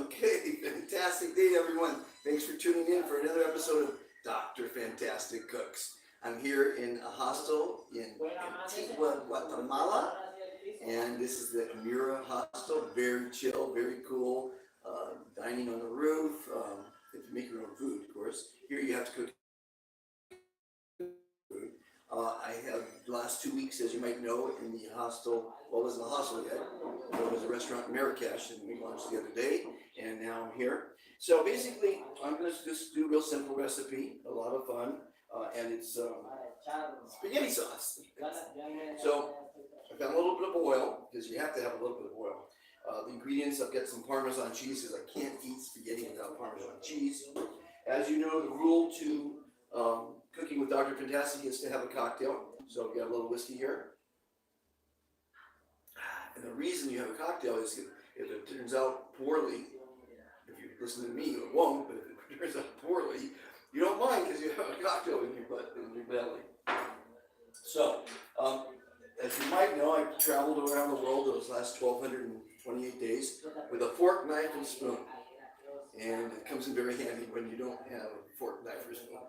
Okay, fantastic day, everyone. Thanks for tuning in for another episode of Dr. Fantastic Cooks. I'm here in a hostel in Antigua Guatemala, and this is the Amura Hostel. Very chill, very cool. Dining on the roof. If you make your own food, of course. Here you have to cook food. I have the last 2 weeks, as you might know, in the hostel. Well, it wasn't a hostel yet. It was a restaurant in Marrakesh, and we launched the other day, and now I'm here. So basically, I'm going to just do a real simple recipe, a lot of fun, and it's spaghetti sauce. So I've got a little bit of oil, because you have to have a little bit of oil. The ingredients, I've got some Parmesan cheese, because I can't eat spaghetti without Parmesan cheese. As you know, the rule to cooking with Dr. Fantastic is to have a cocktail. So I've got a little whiskey here. And the reason you have a cocktail is if it turns out poorly, if you listen to me, it won't, but if it turns out poorly, you don't mind because you have a cocktail in your butt, in your belly. So, as you might know, I've traveled around the world those last 1,228 days with a fork, knife, and spoon. And it comes in very handy when you don't have a fork, knife, or spoon.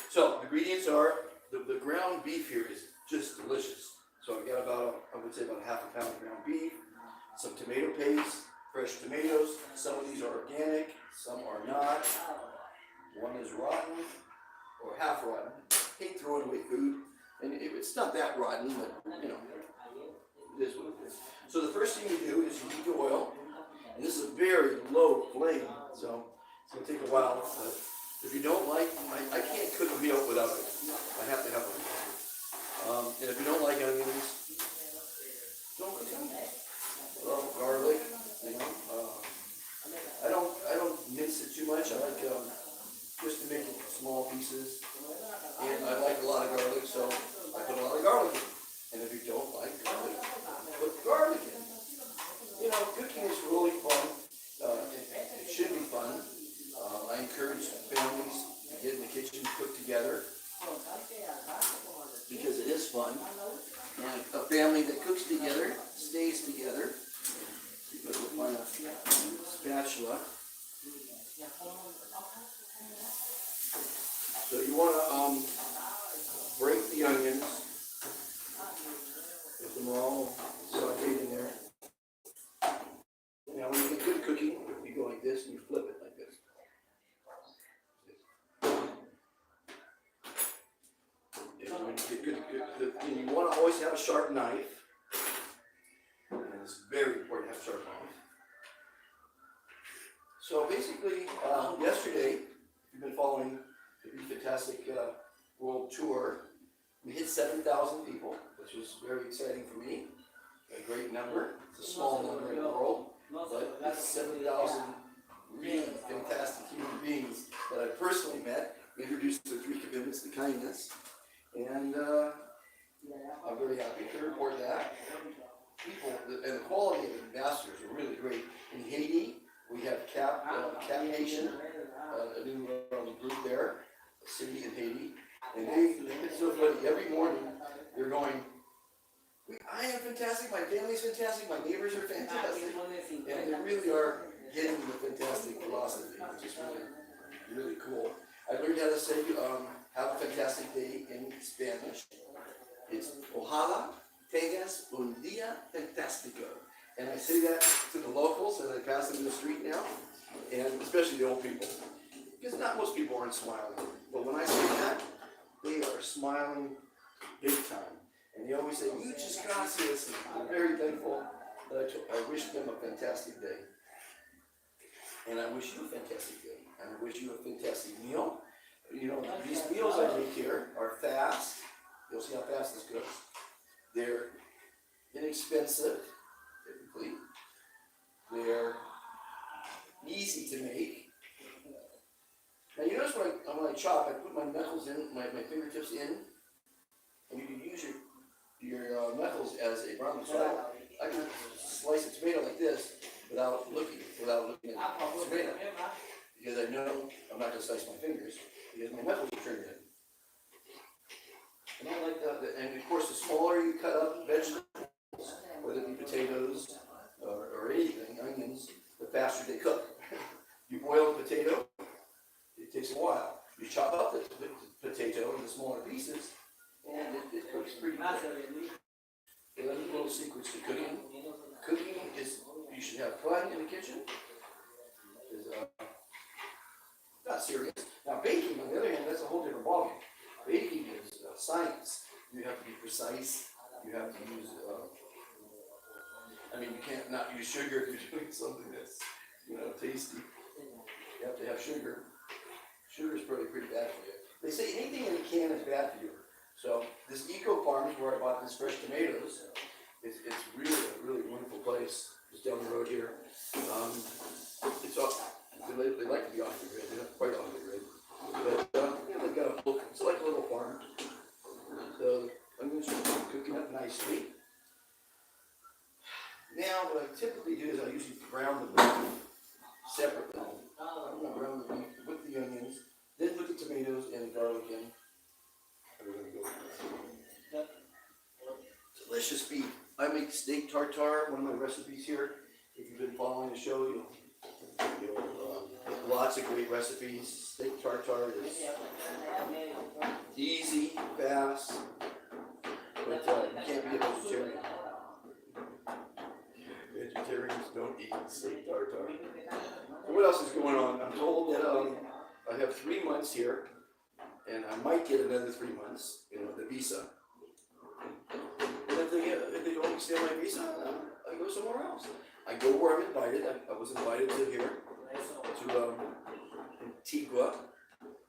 So, the ingredients are, the ground beef here is just delicious. So I've got about, I would say about half a pound of ground beef, some tomato paste, fresh tomatoes. Some of these are organic, some are not. One is rotten or half rotten. Hate throwing away food. And it's not that rotten, but you know, it is what it is. So the first thing you do is you heat the oil. And this is a very low flame, so it's going to take a while. But if you don't like, I can't cook a meal without it. I have to have it. And if you don't like onions, don't like onions. Well, garlic, you know. I don't mince it too much. I like just to make it small pieces. And I like a lot of garlic, so I put a lot of garlic in. And if you don't like garlic, put garlic in. You know, cooking is really fun. It should be fun. I encourage families to get in the kitchen, cook together, because it is fun. And a family that cooks together stays together. You put it with my spatula. So you want to break the onions, get them all sauteed in there. Now when you get good cooking, you go like this and you flip it like this. And you want to always have a sharp knife. And it's very important to have a sharp knife. So basically, yesterday, if you've been following the Fantastic World Tour, we hit 7,000 people, which was very exciting for me. A great number. It's a small number in the world, but it's 7,000 really fantastic human beings that I personally met. We introduced the 3 commitments to kindness. And I'm very happy to report that. People, and the quality of the ambassadors are really great. In Haiti, we have Cap Nation, a new group there, a city in Haiti. And it's so funny, every morning they're going, I am fantastic, my family's fantastic, my neighbors are fantastic. And they really are getting the fantastic philosophy, which is really, really cool. I learned how to say, have a fantastic day in Spanish. It's ojalá tengas un día fantástico. And I say that to the locals as I pass them in the street now, and especially the old people. Because not most people aren't smiling. But when I say that, they are smiling big time. And they always say, muchas gracias. I'm very thankful that I wish them a fantastic day. And I wish you a fantastic day. And I wish you a fantastic meal. You know, these meals I make here are fast. You'll see how fast this goes. They're inexpensive, typically. They're easy to make. Now you notice when I chop, I put my knuckles in, my fingertips in, and you can use your knuckles as a rounding. So I can slice a tomato like this without looking at the tomato. Because I know I'm not going to slice my fingers, because my knuckles are turned in. And I like that. And of course, the smaller you cut up vegetables, whether it be potatoes or anything, onions, faster they cook. You boil a potato, it takes a while. You chop up the potato into smaller pieces, and it cooks pretty quick. The other little secrets to cooking. Cooking is, you should have fun in the kitchen. Is not serious. Now baking, on the other hand, that's a whole different ballgame. Baking is science. You have to be precise. You have to use, you can't not use sugar if you're doing something that's, tasty. You have to have sugar. Sugar is probably pretty bad for you. They say anything in a can is bad for you. So this Eco Farm is where I bought these fresh tomatoes. It's really a really wonderful place. Just down the road here. It's off. They like to be off the grid. They're not quite off the grid, but they've got it's like a little farm. So I'm going to start cooking up nicely. Now, what I typically do is I usually brown the beef separately. I'm going to brown the beef with the onions, then put the tomatoes and the garlic in. We're going to go. Delicious beef. I make steak tartare, one of my recipes here. If you've been following the show, you'll get lots of great recipes. Steak tartare is easy, fast, but you can't be a vegetarian. Vegetarians don't eat steak tartare. So what else is going on? I'm told that I have 3 months here, and I might get another 3 months, the visa. And if they don't extend my visa, I go somewhere else. I go where I'm invited. I was invited to here, to Antigua.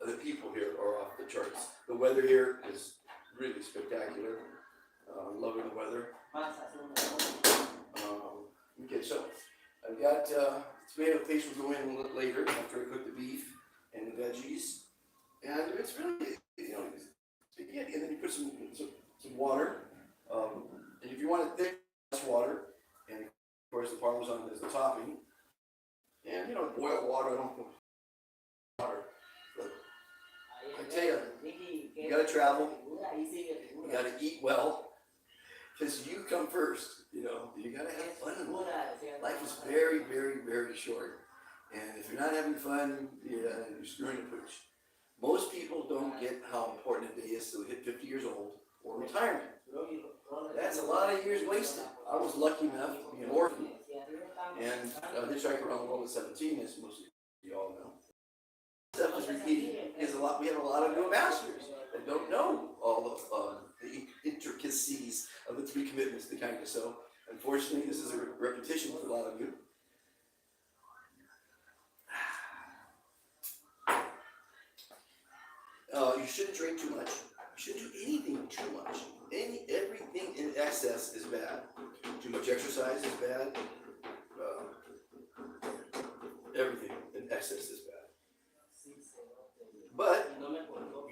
The people here are off the charts. The weather here is really spectacular. I'm loving the weather. Okay, so I've got tomato paste will go in a little later after I cook the beef and the veggies. And it's really, it's spaghetti. And then you put some water. And if you want it thick, less water. And of course the Parmesan is the topping. And boiled water, I don't put water. But I tell you, you gotta travel, you gotta eat well. Because you come first, you gotta have fun in life. Life is very, very, very short. And if you're not having fun, you're screwing the pooch. Most people don't get how important it is to hit 50 years old or retirement. That's a lot of years wasted. I was lucky enough to be an orphan. And I hitchhiked around the world at 17, as most of you all know. Stuff is repeating. We have a lot of new ambassadors that don't know all of the intricacies of the 3 commitments to kindness. So, unfortunately, this is a repetition for a lot of you. You shouldn't drink too much. You shouldn't do anything too much. Everything in excess is bad. Too much exercise is bad. Everything in excess is bad. But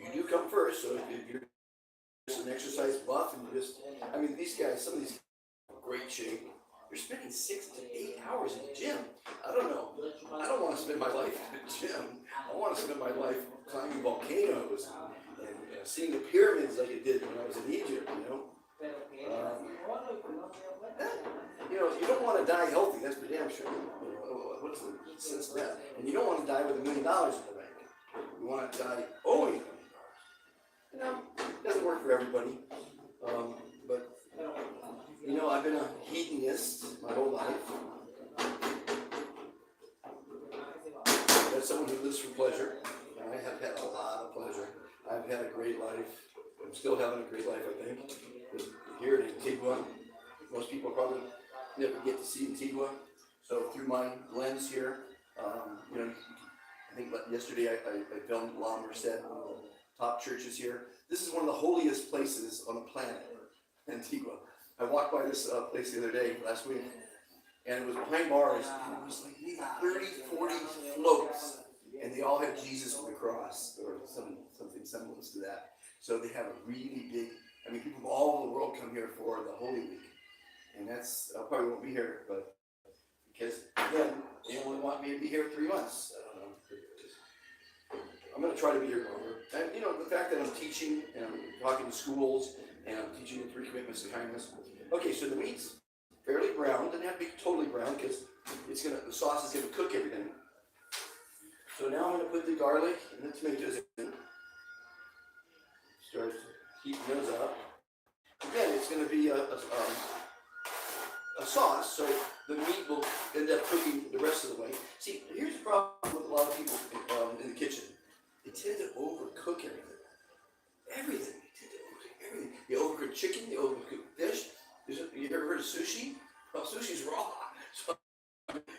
you do come first, so if you're just an exercise buff and these guys, some of these are in great shape. You're spending 6 to 8 hours in the gym. I don't know. I don't want to spend my life in the gym. I want to spend my life climbing volcanoes and seeing the pyramids like I did when I was in Egypt, you don't want to die healthy, that's for damn sure. What's the sense of that? And you don't want to die with $1 million in the bank. You want to die owing $1 million. It doesn't work for everybody. But I've been a hedonist my whole life. As someone who lives for pleasure, I have had a lot of pleasure. I've had a great life. I'm still having a great life, I think. Here in Antigua, most people probably never get to see Antigua. So through my lens here, I think yesterday I filmed La Merced, one of the top churches here. This is one of the holiest places on the planet, Antigua. I walked by this place the other day, last week, and it was behind bars, and it was like maybe 30, 40 floats, and they all had Jesus on the cross, or something semblance to that. So they have a really big, people from all over the world come here for the Holy Week. And I probably won't be here, but because, again, they only want me to be here 3 months. I don't know. I'm going to try to be here longer. And, the fact that I'm teaching, and I'm talking to schools, and I'm teaching the 3 commitments to kindness. Okay, so the meats, fairly brown. Doesn't have to be totally brown because the sauce is gonna cook everything. So now I'm gonna put the garlic and the tomatoes in. Start heating those up. Again, it's gonna be a sauce, so the meat will end up cooking the rest of the way. See, here's the problem with a lot of people in the kitchen. They tend to overcook everything. Everything. They tend to overcook everything. You overcook chicken, you overcook fish. You ever heard of sushi? Well, sushi's raw. So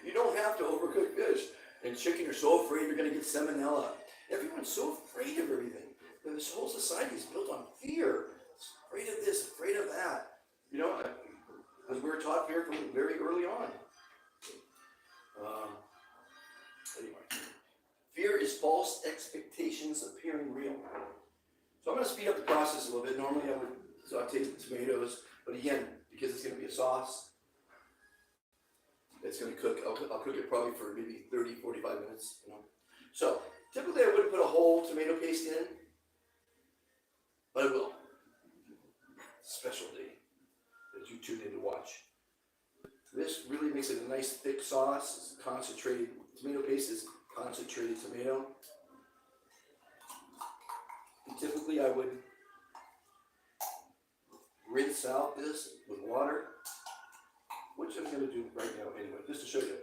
you don't have to overcook fish. And chicken, you're so afraid you're going to get salmonella. Everyone's so afraid of everything. And this whole society is built on fear. Afraid of this, afraid of that. You know, as we were taught here from very early on. Anyway, fear is false expectations appearing real. So I'm going to speed up the process a little bit. Normally I would saute the tomatoes, but again, because it's going to be a sauce, it's going to cook. I'll cook it probably for maybe 30, 45 minutes. You know. So typically I wouldn't put a whole tomato paste in, but I will. Special day that you tuned in to watch. This really makes it a nice thick sauce. It's concentrated. Tomato paste is concentrated tomato. And typically I would rinse out this with water, which I'm going to do right now anyway, just to show you.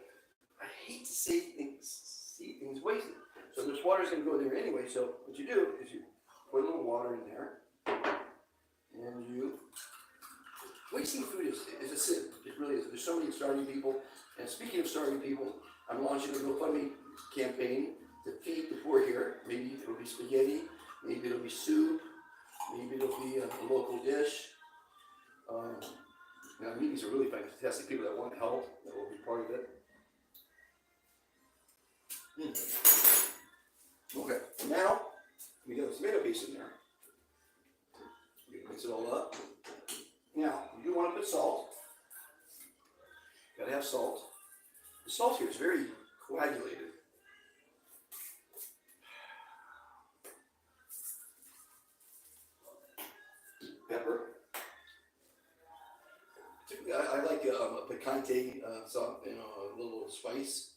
I hate to see things wasted. So this water is going to go there anyway, so what you do is you put a little water in there, and you... Wasting food is a sin. It really is. There's so many starving people. And speaking of starving people, I'm launching a GoFundMe campaign to feed the poor here. Maybe it'll be spaghetti, maybe it'll be soup, maybe it'll be a local dish. Now, I mean, these are really fantastic people that want help, that will be part of it. Okay, now we got the tomato paste in there. We can mix it all up. Now, you do want to put salt. Gotta have salt. The salt here is very coagulated. Pepper. Typically, I like a picante salt, you know, a little spice.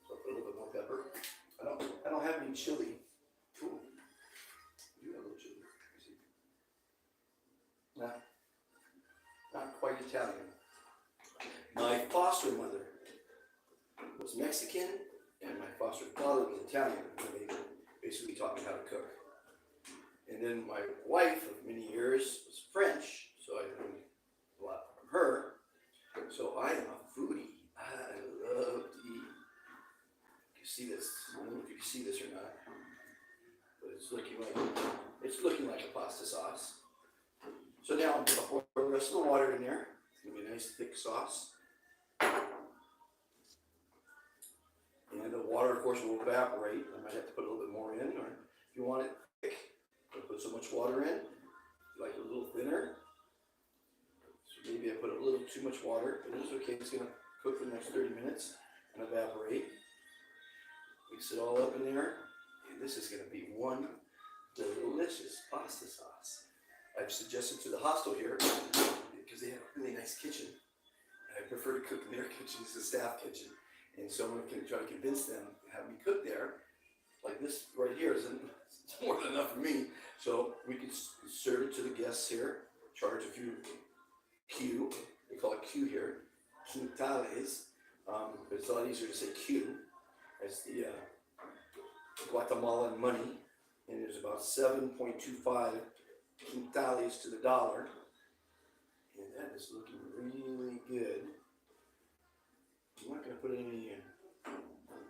So I'll put a little bit more pepper. I don't have any chili. Cool. I do have a little chili. Not quite Italian. My foster mother was Mexican, and my foster father was Italian. And they basically taught me how to cook. And then my wife of many years was French, so I learned a lot from her. So I am a foodie. I love to eat. You see this? I don't know if you can see this or not, but it's looking like a pasta sauce. So now I'm going to pour the rest of the water in there. It's going to be a nice thick sauce. And the water, of course, will evaporate. I might have to put a little bit more in, or if you want it thick, don't put so much water in. If you like it a little thinner, so maybe I put a little too much water, but it's okay. It's going to cook for the next 30 minutes and evaporate. Mix it all up in there, and this is going to be one delicious pasta sauce. I've suggested to the hostel here, because they have a really nice kitchen, and I prefer to cook in their kitchen as a staff kitchen, and someone can try to convince them to have me cook there. Like this right here isn't more than enough for me, so we could serve it to the guests here, charge a few Q, they call it Q here, quintales, but it's a lot easier to say Q. That's the Guatemalan money, and there's about 7.25 quintales to the dollar, and that is looking really good. I'm not going to put any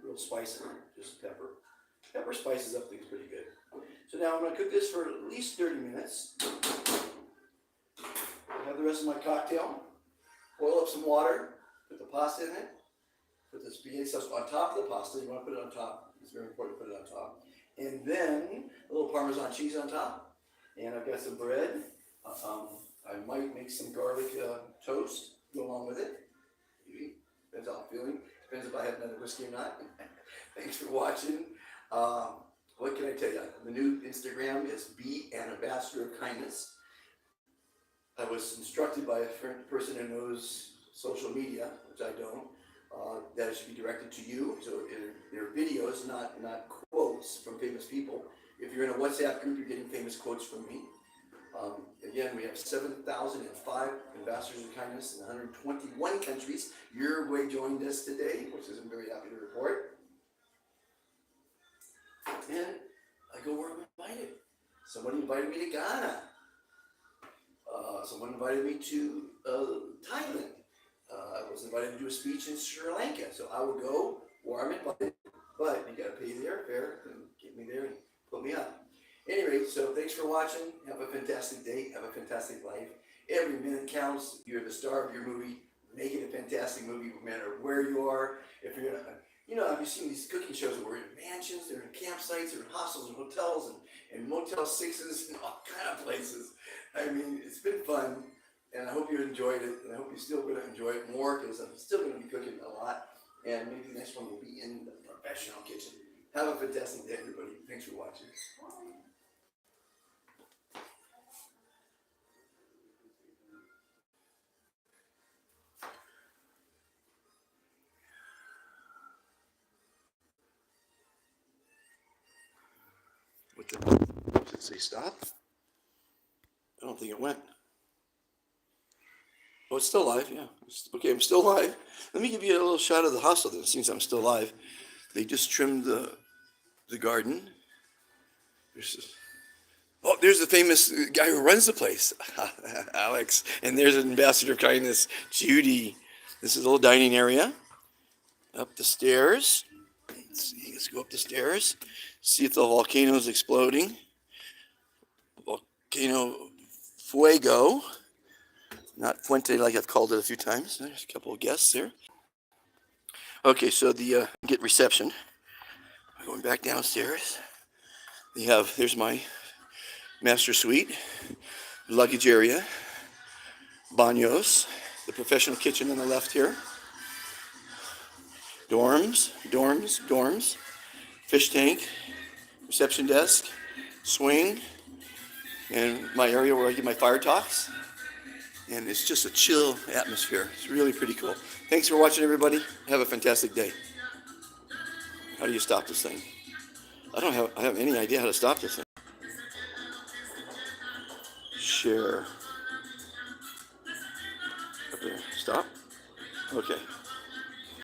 real spice in it, just pepper. Pepper spices up things pretty good. So now I'm going to cook this for at least 30 minutes. I have the rest of my cocktail. Boil up some water, put the pasta in it, put the spaghetti sauce on top of the pasta. You want to put it on top. It's very important to put it on top. And then a little Parmesan cheese on top. And I've got some bread. I might make some garlic toast to go along with it. Maybe. Depends how I'm feeling. Depends if I have another whiskey or not. Thanks for watching. What can I tell you? The new Instagram is Be an Ambassador of Kindness. I was instructed by a person who knows social media, which I don't, that it should be directed to you. So they're videos, not quotes from famous people. If you're in a WhatsApp group, you're getting famous quotes from me. Again, we have 7,005 ambassadors of kindness in 121 countries. Uruguay joined us today, which I'm very happy to report. And I go where I'm invited. Somebody invited me to Ghana. Someone invited me to Thailand. I was invited to do a speech in Sri Lanka. So I will go where I'm invited, but you got to pay the airfare and get me there and put me up. Anyway, so thanks for watching. Have a fantastic day. Have a fantastic life. Every minute counts. You're the star of your movie. Make it a fantastic movie, no matter where you are. If you're gonna, have you seen these cooking shows where we're in mansions, they're in campsites, they're in hostels and hotels and Motel 6s and all kind of places. I mean, it's been fun, and I hope you enjoyed it, and I hope you're still going to enjoy it more, because I'm still going to be cooking a lot, and maybe the next one will be in the professional kitchen. Have a fantastic day, everybody. Thanks for watching. Does it say stop? I don't think it went. Oh, it's still live, yeah. Okay, I'm still live. Let me give you a little shot of the hostel then, since I'm still live. They just trimmed the garden. There's the famous guy who runs the place, Alex. And there's an ambassador of kindness, Judy. This is a little dining area. Up the stairs. Let's go up the stairs. See if the volcano is exploding. Volcano Fuego. Not Fuente like I've called it a few times. There's a couple of guests there. Okay, so the get reception. Going back downstairs. There's my master suite, luggage area, baños, the professional kitchen on the left here, dorms, fish tank, reception desk, swing, and my area where I give my fire talks. And it's just a chill atmosphere. It's really pretty cool. Thanks for watching, everybody. Have a fantastic day. How do you stop this thing? I have any idea how to stop this thing. Share. Up there. Stop. Okay.